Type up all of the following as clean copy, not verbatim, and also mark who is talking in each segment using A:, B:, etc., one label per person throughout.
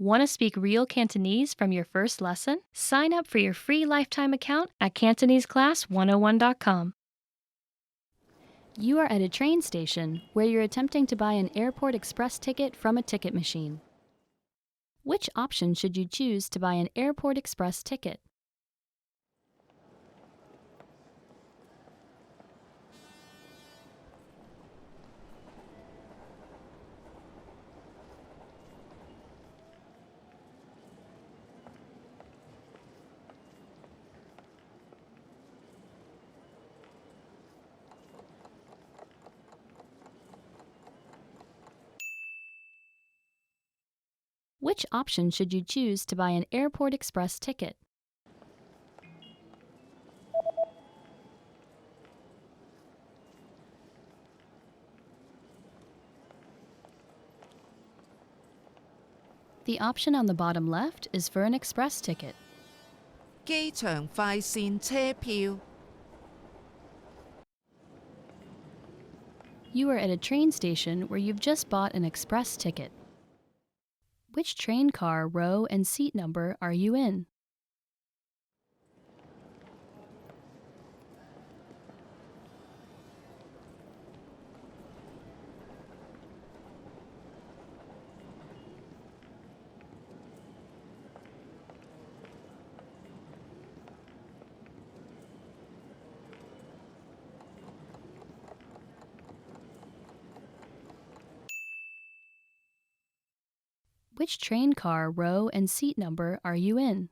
A: Want to speak real Cantonese from your first lesson? Sign up for your free lifetime account at CantoneseClass101.com. You are at a train station where you're attempting to buy an airport express ticket from a ticket machine. Which option should you choose to buy an airport express ticket? Which option should you choose to buy an airport express ticket? The option on the bottom left is for an express ticket.
B: 機場快線車票
A: You are at a train station where you've just bought an express ticket. Which train car, row, and seat number are you in? Which train car, row, and seat number are you in?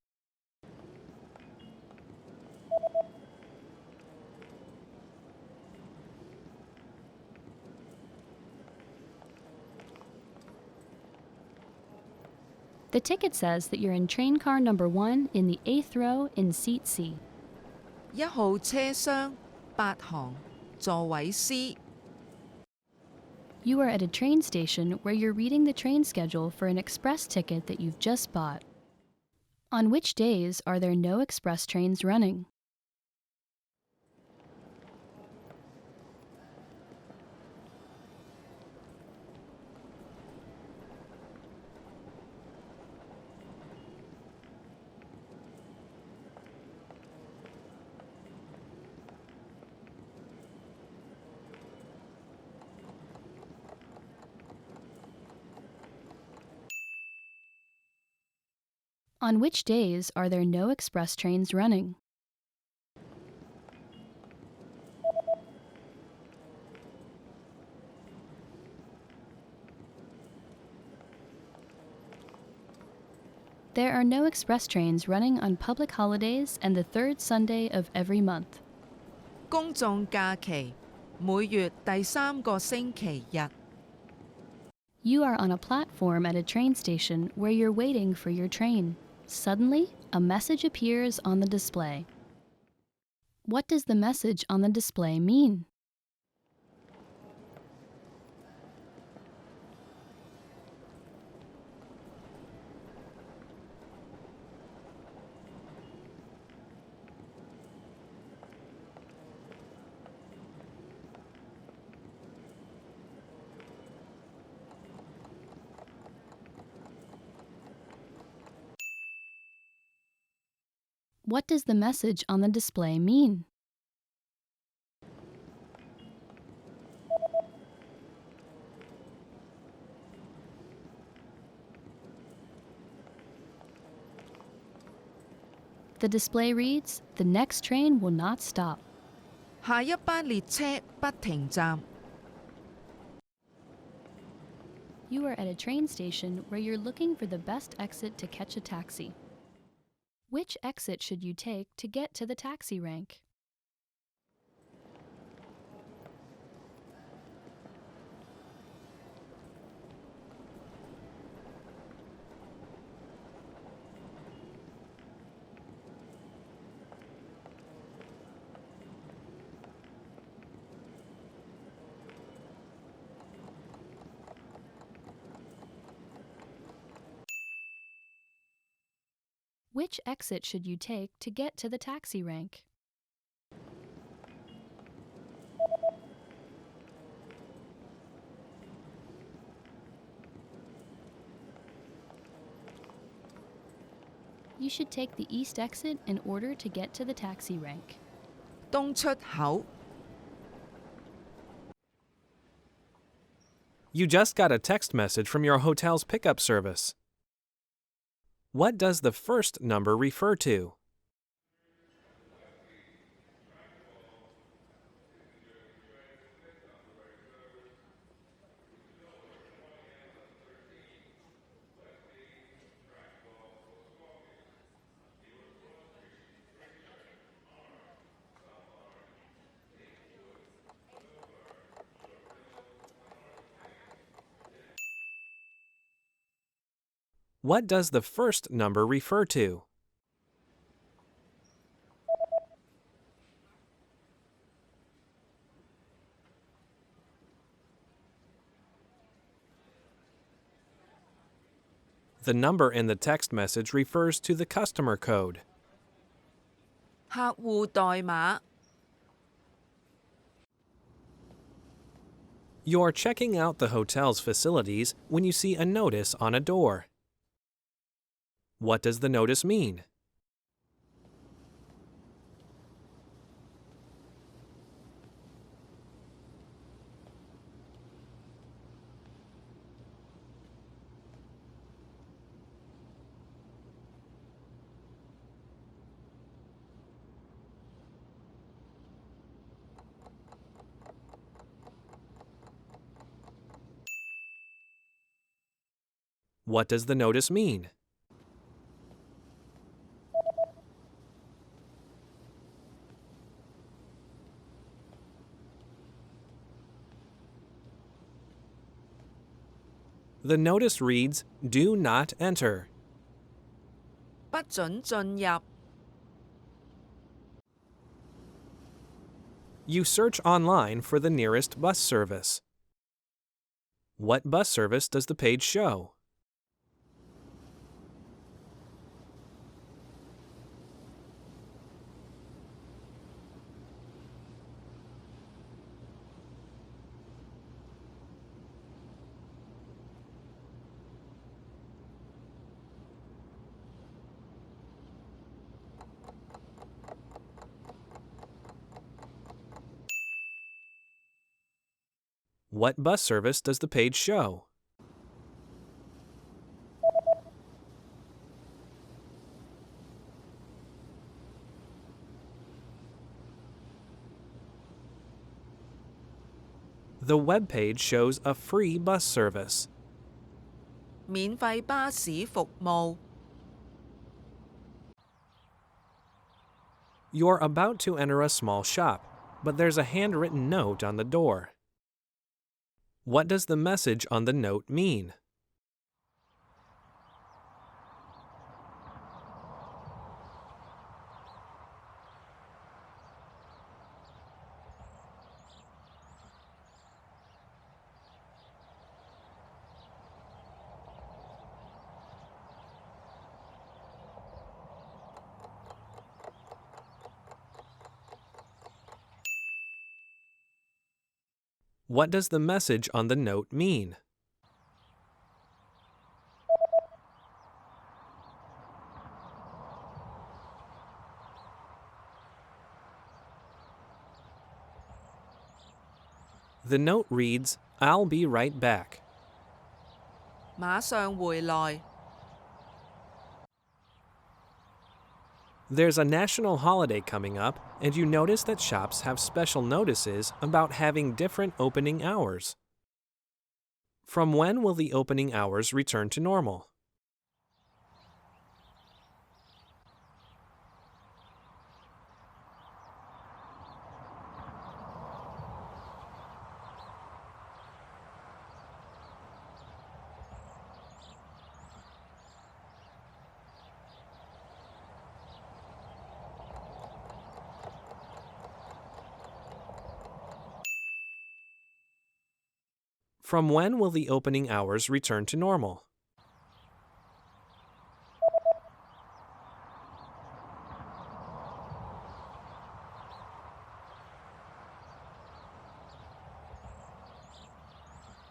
A: The ticket says that you're in train car number 1 in the 8th row in seat C.
B: 1號車廂8行座位 C
A: You are at a train station where you're reading the train schedule for an express ticket that you've just bought. On which days are there no express trains running? On which days are there no express trains running? There are no express trains running on public holidays and the third Sunday of every month.
B: 公眾假期每月第3個星期日
A: You are on a platform at a train station where you're waiting for your train. Suddenly, a message appears on the display. What does the message on the display mean? What does the message on the display mean? The display reads, "The next train will not stop."
B: 下一班列車不停站
A: You are at a train station where you're looking for the best exit to catch a taxi. Which exit should you take to get to the taxi rank? Which exit should you take to get to the taxi rank? You should take the east exit in order to get to the taxi rank.
B: 東出口
C: You just got a text message from your hotel's pickup service. What does the first number refer to? What does the first number refer to? The number in the text message refers to the customer code.
B: 客戶代碼
C: You're checking out the hotel's facilities when you see a notice on a door. What does the notice mean? What does the notice mean? The notice reads, "Do not enter."
B: 不准進入
C: You search online for the nearest bus service. What bus service does the page show? What bus service does the page show? The web page shows a free bus service.
B: 免費巴士服務
C: You're about to enter a small shop, but there's a handwritten note on the door. What does the message on the note mean? What does the message on the note mean? The note reads, "I'll be right back."
B: 馬上回來
C: There's a national holiday coming up, and you notice that shops have special notices about having different opening hours. From when will the opening hours return to normal? From when will the opening hours return to normal?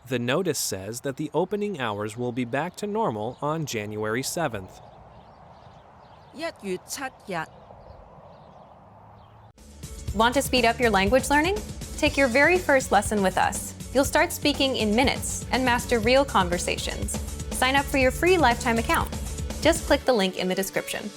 C: The notice says that the opening hours will be back to normal on January 7th.
B: 月7日。
D: Want to speed up your language learning? Take your very first lesson with us. You'll start speaking in minutes and master real conversations. Sign up for your free lifetime account. Just click the link in the description.